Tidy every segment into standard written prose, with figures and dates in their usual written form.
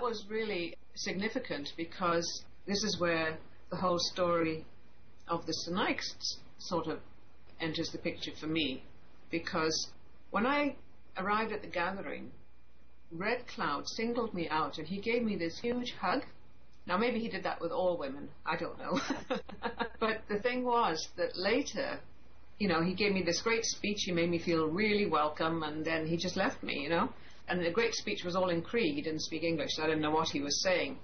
was really significant because this is where the whole story of the Sinaiks sort of enters the picture for me. Because when I arrived at the gathering, Red Cloud singled me out and he gave me this huge hug. Now maybe he did that with all women, I don't know. But the thing was that later, you know, he gave me this great speech, he made me feel really welcome, and then he just left me, you know. And the great speech was all in Cree, he didn't speak English, so I didn't know what he was saying.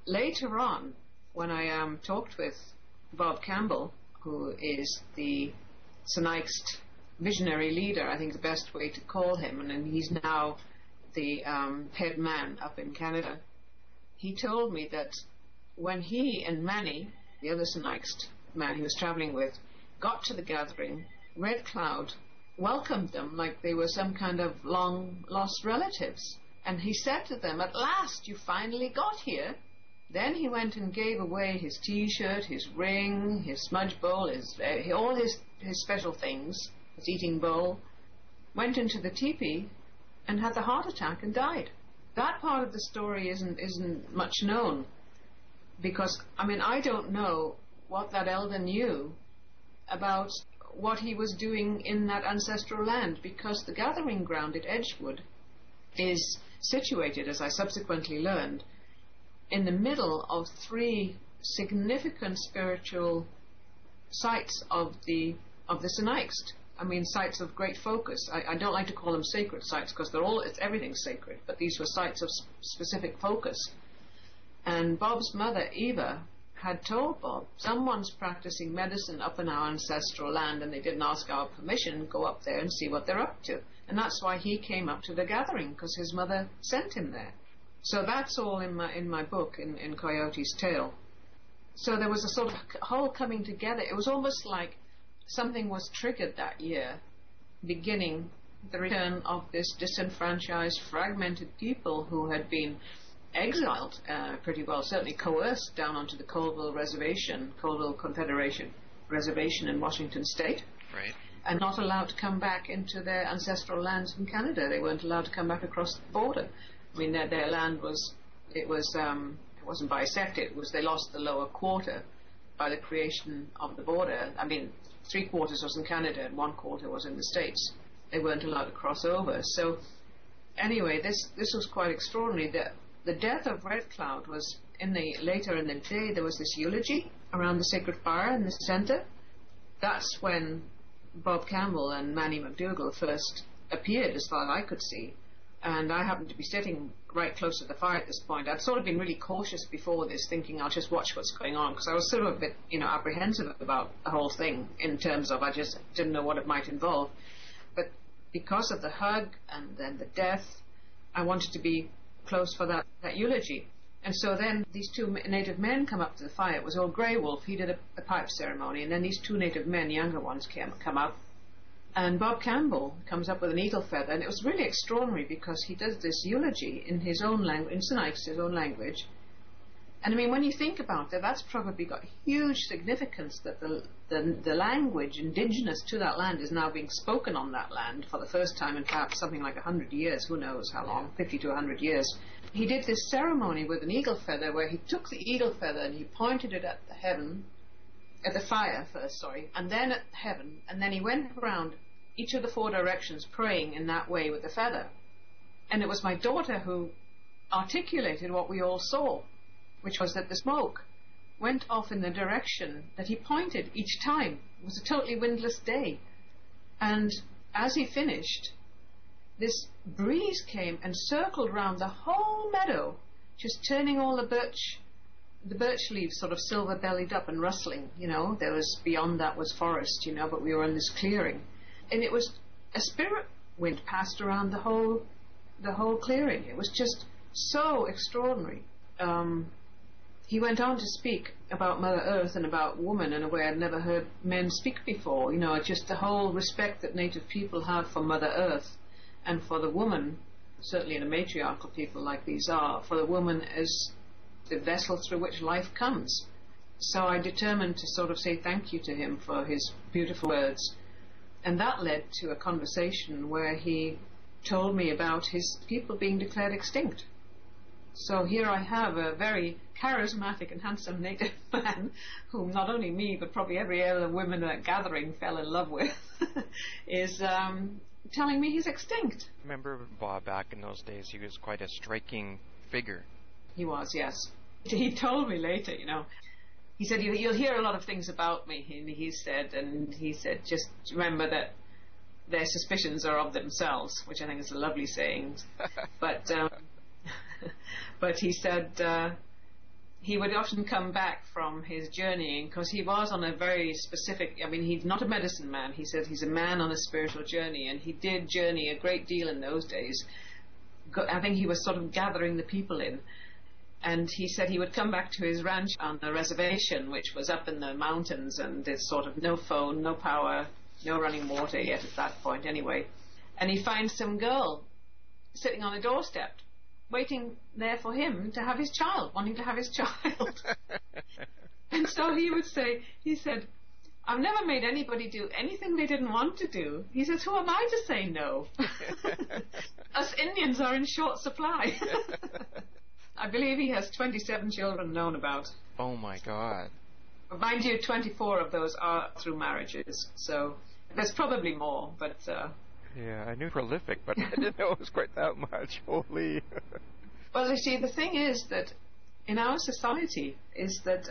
Later on, when I talked with Bob Campbell, who is the Sinaiks visionary leader, I think the best way to call him, and he's now the head man up in Canada, he told me that when he and Manny, the other Sinaiks man he was traveling with, got to the gathering, Red Cloud welcomed them like they were some kind of long-lost relatives. And he said to them, "At last, you finally got here." Then he went and gave away his T-shirt, his ring, his smudge bowl, all his special things, his eating bowl, went into the teepee and had the heart attack and died. That part of the story isn't much known, because, I mean, I don't know what that elder knew about what he was doing in that ancestral land, because the gathering ground at Edgewood is situated, as I subsequently learned, in the middle of three significant spiritual sites of the Sinaiks. I mean, sites of great focus. I don't like to call them sacred sites, because everything's sacred, but these were sites of specific focus. And Bob's mother, Eva, had told Bob, someone's practicing medicine up in our ancestral land and they didn't ask our permission, go up there and see what they're up to. And that's why he came up to the gathering, because his mother sent him there. So that's all in my book, in Coyote's Tale. So there was a sort of whole coming together. It was almost like something was triggered that year, beginning the return of this disenfranchised, fragmented people who had been exiled, pretty well, certainly coerced down onto the Colville Confederation Reservation in Washington State. Right. And not allowed to come back into their ancestral lands in Canada. They weren't allowed to come back across the border. I mean, their land it wasn't bisected. They lost the lower quarter by the creation of the border. I mean, 3/4 was in Canada and 1/4 was in the States. They weren't allowed to cross over. So anyway, this was quite extraordinary. The death of Red Cloud was later in the day. There was this eulogy around the sacred fire in the center. That's when Bob Campbell and Manny McDougall first appeared, as far as I could see. And I happened to be sitting right close to the fire at this point. I'd sort of been really cautious before this, thinking I'll just watch what's going on, because I was sort of a bit, apprehensive about the whole thing, in terms of I just didn't know what it might involve. But because of the hug and then the death, I wanted to be close for that eulogy. And so then these two native men come up to the fire. It was old Grey Wolf. He did a pipe ceremony, and then these two native men, younger ones, come up. And Bob Campbell comes up with an eagle feather, and it was really extraordinary because he does this eulogy in his own language, in Sinaiks, his own language. And I mean, when you think about it, that's probably got huge significance that the language indigenous to that land is now being spoken on that land for the first time in perhaps something like 100 years, who knows how long, 50 to 100 years. He did this ceremony with an eagle feather where he took the eagle feather and he pointed it at the fire first, and then at heaven, and then he went around each of the 4 directions praying in that way with the feather. And it was my daughter who articulated what we all saw, which was that the smoke went off in the direction that he pointed each time. It was a totally windless day. And as he finished, this breeze came and circled around the whole meadow, just turning all the birch leaves sort of silver-bellied up and rustling, There was, beyond that was forest, but we were in this clearing. And it was a spirit wind passed around the whole clearing. It was just so extraordinary. He went on to speak about Mother Earth and about woman in a way I'd never heard men speak before. Just the whole respect that Native people have for Mother Earth and for the woman, certainly in a matriarchal people like these are, for the woman as the vessel through which life comes. So I determined to sort of say thank you to him for his beautiful words. And that led to a conversation where he told me about his people being declared extinct. So here I have a very charismatic and handsome native man, whom not only me, but probably every other woman at gathering fell in love with, is telling me he's extinct. I remember Bob back in those days, he was quite a striking figure. He was, yes. He told me later, he said, you'll hear a lot of things about me, he said, just remember that their suspicions are of themselves, which I think is a lovely saying. But but he said he would often come back from his journeying, because he was on a very specific, he's not a medicine man. He said he's a man on a spiritual journey, and he did journey a great deal in those days. I think he was sort of gathering the people in. And he said he would come back to his ranch on the reservation, which was up in the mountains, and there's sort of no phone, no power, no running water yet at that point anyway. And he finds some girl sitting on a doorstep, waiting there for him to have his child, wanting to have his child. And so he said, I've never made anybody do anything they didn't want to do. He says, who am I to say no? Us Indians are in short supply. I believe he has 27 children known about. Oh my God. Mind you, 24 of those are through marriages, so there's probably more, but... Yeah, I knew prolific, but I didn't know it was quite that much. Holy. Well, you see, the thing is that in our society is that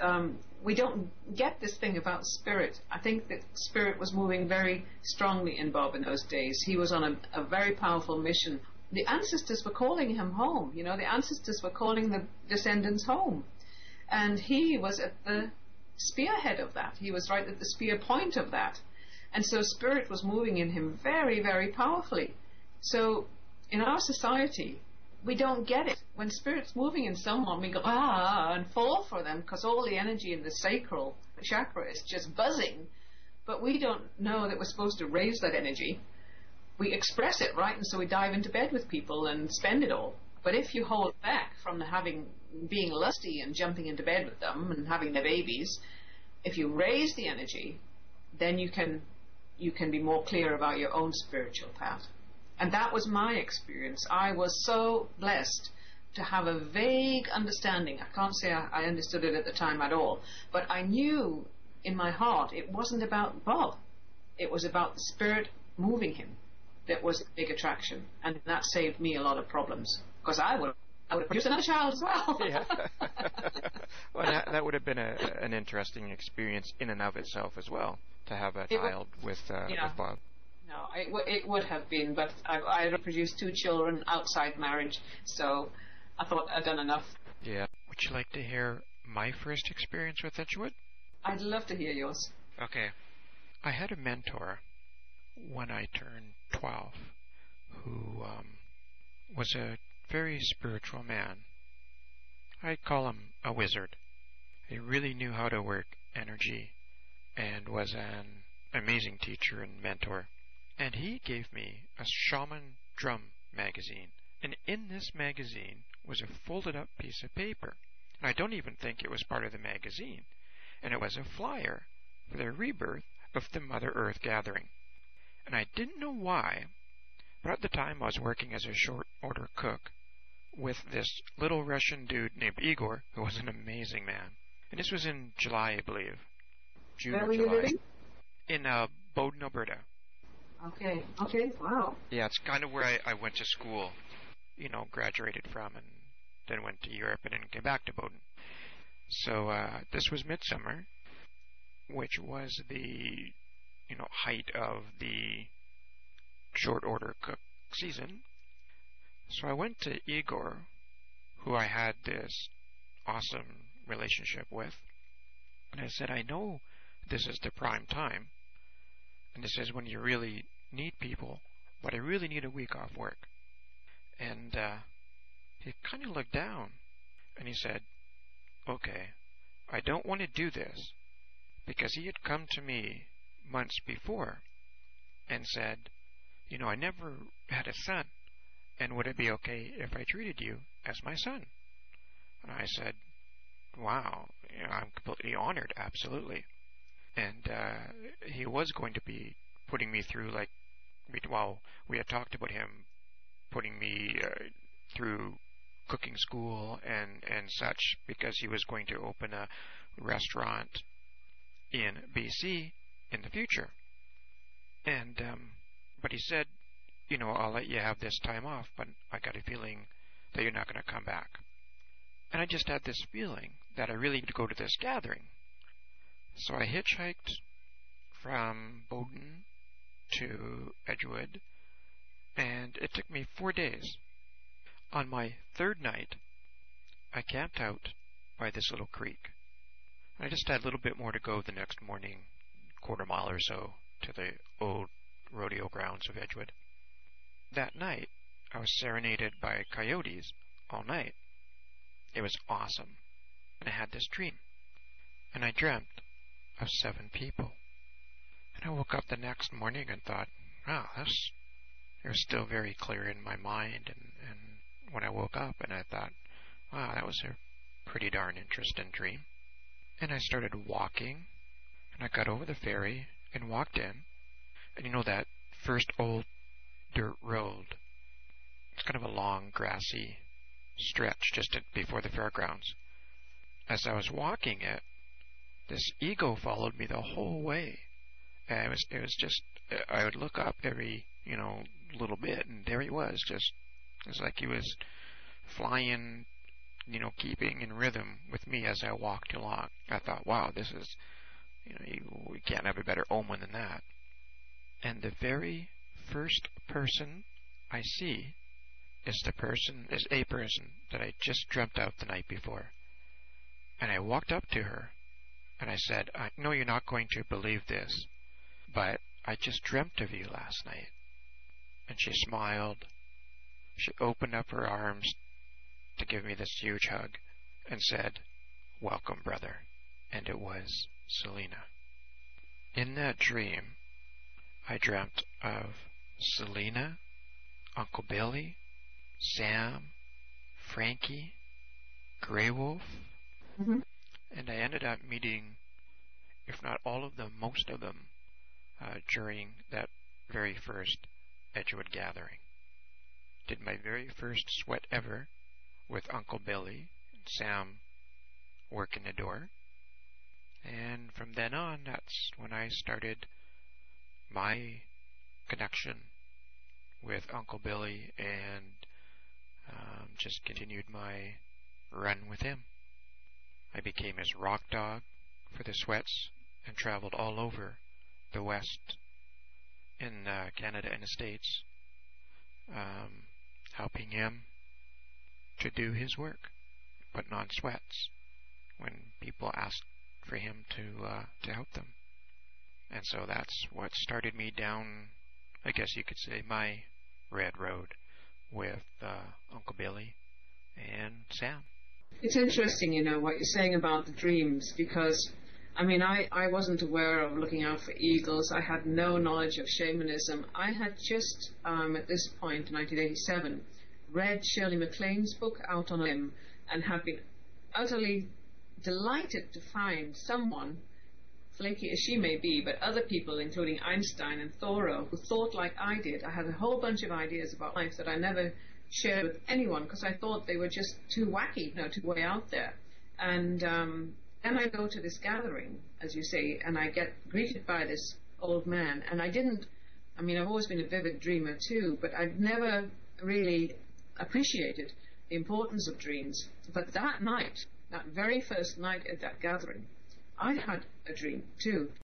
we don't get this thing about spirit. I think that spirit was moving very strongly in Bob in those days. He was on a very powerful mission. The ancestors were calling him home, the ancestors were calling the descendants home. And he was at the spearhead of that. He was right at the spear point of that. And so spirit was moving in him very, very powerfully. So in our society, we don't get it. When spirit's moving in someone, we go, and fall for them, because all the energy in the sacral chakra is just buzzing. But we don't know that we're supposed to raise that energy. We express it, right? And so we dive into bed with people and spend it all. But if you hold back from being lusty and jumping into bed with them and having their babies, if you raise the energy, then you can be more clear about your own spiritual path. And that was my experience. I was so blessed to have a vague understanding. I can't say I understood it at the time at all, but I knew in my heart it wasn't about Bob. It was about the spirit moving him. That was a big attraction, and that saved me a lot of problems, because I would produce another child as well. Yeah. Well, that would have been an interesting experience in and of itself as well, to have a child with Bob. No, it would have been, but I had produced 2 children outside marriage, so I thought I'd done enough. Yeah. Would you like to hear my first experience with Edgewood? I'd love to hear yours. Okay. I had a mentor when I turned 12, who was a very spiritual man. I'd call him a wizard. He really knew how to work energy and was an amazing teacher and mentor. And he gave me a shaman drum magazine. And in this magazine was a folded up piece of paper. And I don't even think it was part of the magazine. And it was a flyer for the rebirth of the Mother Earth Gathering. And I didn't know why, but at the time I was working as a short order cook with this little Russian dude named Igor, who was an amazing man. And this was in July, I believe. June or July. Where were you living? In Bowden, Alberta. Okay, wow. Yeah, it's kind of where I went to school, graduated from, and then went to Europe and then came back to Bowden. So this was midsummer, which was the height of the short order cook season. So I went to Igor, who I had this awesome relationship with, and I said, I know this is the prime time, and this is when you really need people, but I really need a week off work. And he kind of looked down, and he said, okay, I don't want to do this, because he had come to me months before and said, I never had a son, and would it be okay if I treated you as my son? And I said, wow, I'm completely honored, absolutely. And he was going to be putting me through, we had talked about him putting me through cooking school and such, because he was going to open a restaurant in BC in the future. And but he said, I'll let you have this time off, but I got a feeling that you're not going to come back. And I just had this feeling that I really need to go to this gathering. So I hitchhiked from Bowden to Edgewood, and it took me 4 days. On my third night, I camped out by this little creek. I just had a little bit more to go the next morning, quarter mile or so, to the old rodeo grounds of Edgewood. That night, I was serenaded by coyotes all night. It was awesome. And I had this dream. And I dreamt of 7 people. And I woke up the next morning and thought, wow, it was still very clear in my mind. And when I woke up, and I thought, wow, that was a pretty darn interesting dream. And I started walking, and I got over the ferry and walked in. And that first old dirt road, it's kind of a long, grassy stretch just before the fairgrounds. As I was walking it, this eagle followed me the whole way. And it was just, I would look up every, little bit, and there he was, it was like he was flying, keeping in rhythm with me as I walked along. I thought, wow, this is, we can't have a better omen than that. And the very first person I see is a person that I just dreamt out the night before. And I walked up to her, and I said, I know you're not going to believe this, but I just dreamt of you last night. And she smiled. She opened up her arms to give me this huge hug and said, welcome, brother. And it was Selena. In that dream, I dreamt of Selena, Uncle Billy, Sam, Frankie, Grey Wolf, and I ended up meeting, if not all of them, most of them, during that very first Edgewood gathering. Did my very first sweat ever with Uncle Billy and Sam working the door. And from then on, that's when I started my connection with Uncle Billy and just continued my run with him. I became his rock dog for the sweats and traveled all over the West in Canada and the States, helping him to do his work, putting on sweats when people asked for him to help them. And so that's what started me down, I guess you could say, my red road with Uncle Billy and Sam. It's interesting, what you're saying about the dreams, because, I wasn't aware of looking out for eagles. I had no knowledge of shamanism. I had just, at this point, in 1987, read Shirley MacLaine's book, Out on a Limb, and had been utterly delighted to find someone, flaky as she may be, but other people, including Einstein and Thoreau, who thought like I did. I had a whole bunch of ideas about life that I never shared with anyone because I thought they were just too wacky, too way out there. And then I go to this gathering, as you say, and I get greeted by this old man. And I've always been a vivid dreamer too, but I've never really appreciated the importance of dreams. But that night, that very first night at that gathering, I had a dream too.